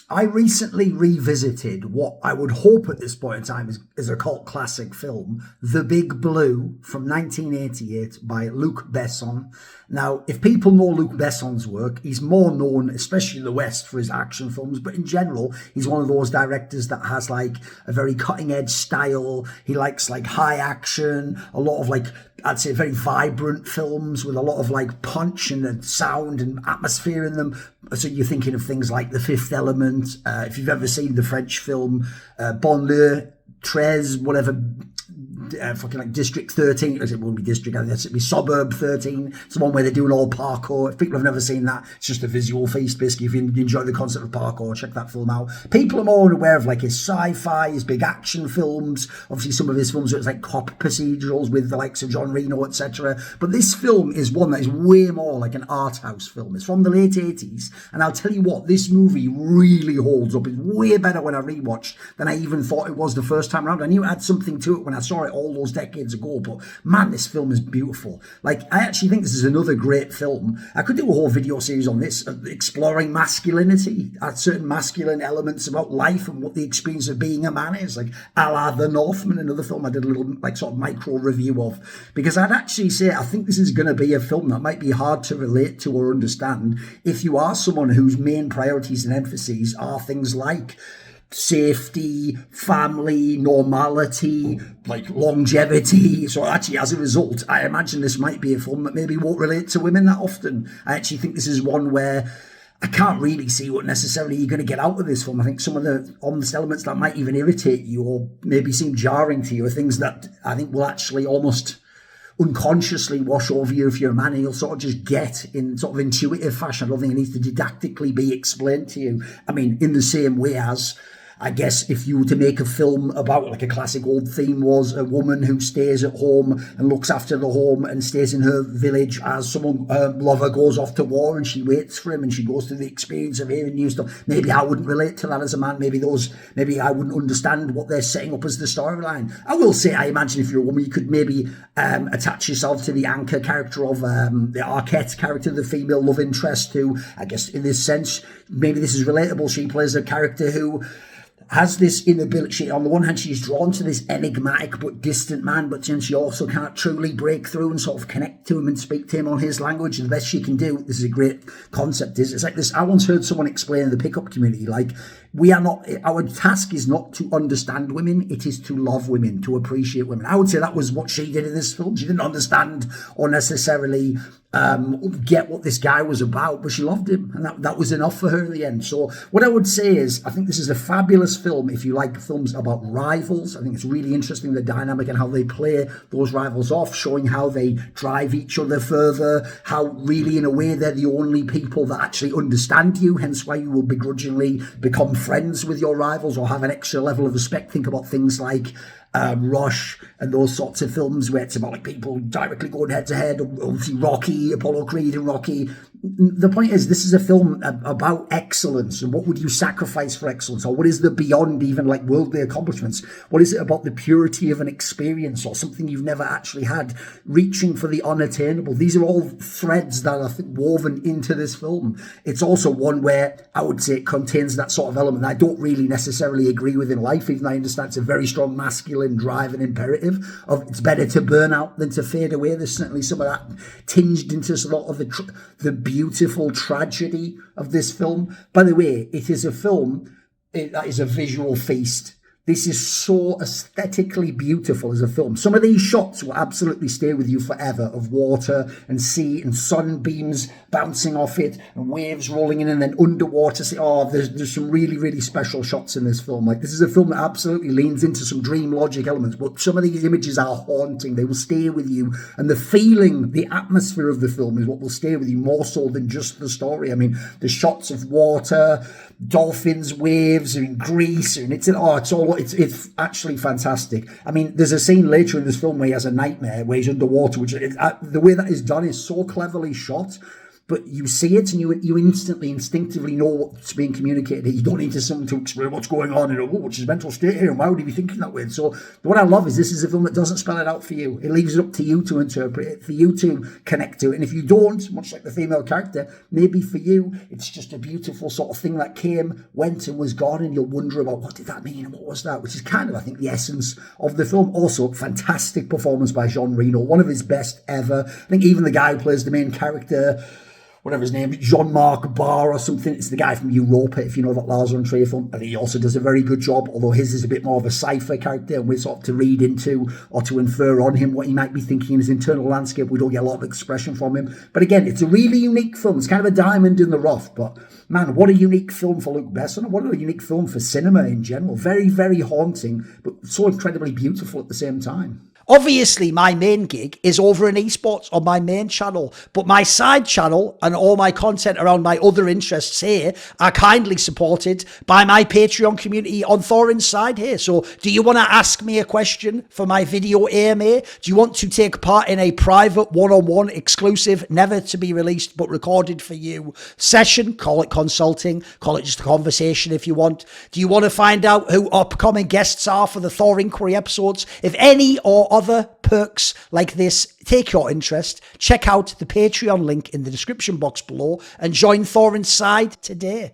I recently revisited what I would hope at this point in time is a cult classic film, The Big Blue from 1988 by Luc Besson. Now, if people know Luc Besson's work, he's more known, especially in the West, for his action films, but in general, he's one of those directors that has like a very cutting edge style. He likes like high action, a lot of like, I'd say very vibrant films with a lot of like punch and sound and atmosphere in them. So you're thinking of things like The Fifth Element. If you've ever seen the French film Banlieue 13, whatever, fucking like District 13, it won't be District, I guess it'd be Suburb 13. It's the one where they're doing all parkour. If people have never seen that, it's just a visual feast, basically. If you enjoy the concept of parkour, check that film out. People are more aware of like his sci-fi, his big action films. Obviously, some of his films are like cop procedurals with the likes of John Reno, etc. But this film is one that is way more like an art house film. It's from the late 80s, and I'll tell you what, this movie really holds up. It's way better when I rewatched than I even thought it was the first time around. I knew it had something to it when I saw it all those decades ago, but man, this film is beautiful. Like, I actually think this is another great film. I could do a whole video series on this, exploring masculinity, certain masculine elements about life and what the experience of being a man is, like a la The Northman, another film I did a little like sort of micro review of, because I'd actually say I think this is going to be a film that might be hard to relate to or understand if you are someone whose main priorities and emphases are things like safety, family, normality, like longevity. So actually, as a result, I imagine this might be a film that maybe won't relate to women that often. I actually think this is one where I can't really see what necessarily you're going to get out of this film. I think some of the honest elements that might even irritate you or maybe seem jarring to you are things that I think will actually almost unconsciously wash over you if you're a man, and you'll sort of just get in sort of intuitive fashion. I don't think it needs to didactically be explained to you. I mean, in the same way as, I guess, if you were to make a film about, like a classic old theme was a woman who stays at home and looks after the home and stays in her village as her lover goes off to war and she waits for him and she goes through the experience of hearing new stuff. Maybe I wouldn't relate to that as a man. Maybe I wouldn't understand what they're setting up as the storyline. I will say, I imagine if you're a woman, you could maybe attach yourself to the anchor character of the Arquette character, the female love interest, who, I guess in this sense, maybe this is relatable. She plays a character who has this inability. On the one hand, she's drawn to this enigmatic but distant man, but then she also can't truly break through and sort of connect to him and speak to him on his language. And the best she can do, this is a great concept, is it's like this. I once heard someone explain in the pickup community, like, our task is not to understand women, it is to love women, to appreciate women. I would say that was what she did in this film. She didn't understand or necessarily get what this guy was about, but she loved him, and that was enough for her in the end. So what I would say is, I think this is a fabulous film if you like films about rivals. I think it's really interesting, the dynamic and how they play those rivals off, showing how they drive each other further, how really in a way they're the only people that actually understand you, hence why you will begrudgingly become friends with your rivals or have an extra level of respect. Think about things like Rush and those sorts of films where it's about like people directly going head to head. Obviously Rocky, Apollo Creed and Rocky. The point is, this is a film about excellence, and what would you sacrifice for excellence, or what is the beyond even like worldly accomplishments? What is it about the purity of an experience or something you've never actually had, reaching for the unattainable? These are all threads that are woven into this film. It's also one where I would say it contains that sort of element that I don't really necessarily agree with in life, even though I understand it's a very strong masculine drive and imperative of it's better to burn out than to fade away. There's certainly some of that tinged into a lot of the beautiful tragedy of this film. By the way, it is a film that is a visual feast. This is so aesthetically beautiful as a film. Some of these shots will absolutely stay with you forever, of water and sea and sunbeams bouncing off it and waves rolling in and then underwater. There's some really, really special shots in this film. Like, this is a film that absolutely leans into some dream logic elements, but some of these images are haunting. They will stay with you. And the feeling, the atmosphere of the film is what will stay with you more so than just the story. I mean, the shots of water, dolphins, waves, and Greece, and it's actually fantastic. I mean, there's a scene later in this film where he has a nightmare where he's underwater, which the way that is done is so cleverly shot. but you see it and you instantly, instinctively know what's being communicated. You don't need someone to explain what's going on, what's his mental state here, and why would he be thinking that way? And so what I love is this is a film that doesn't spell it out for you. It leaves it up to you to interpret it, for you to connect to it. And if you don't, much like the female character, maybe for you, it's just a beautiful sort of thing that came, went, and was gone, and you'll wonder about what did that mean and what was that, which is kind of, I think, the essence of the film. Also, fantastic performance by Jean Reno, one of his best ever. I think even the guy who plays the main character, whatever his name is, Jean-Marc Barr or something. It's the guy from Europa, if you know that Lars von Trier film. I think he also does a very good job, although his is a bit more of a cipher character, and we're sort of to read into or to infer on him what he might be thinking in his internal landscape. We don't get a lot of expression from him. But again, it's a really unique film. It's kind of a diamond in the rough, but man, what a unique film for Luc Besson, and what a unique film for cinema in general. Very, very haunting, but so incredibly beautiful at the same time. Obviously, my main gig is over in esports on my main channel, but my side channel and all my content around my other interests here are kindly supported by my Patreon community on Thorin's side here. So do you want to ask me a question for my video AMA? Do you want to take part in a private one-on-one exclusive, never to be released but recorded for you session? Call it consulting, call it just a conversation if you want. Do you want to find out who upcoming guests are for the Thor Inquiry episodes? If any or other perks like this take your interest, check out the Patreon link in the description box below and join Thorin's side today.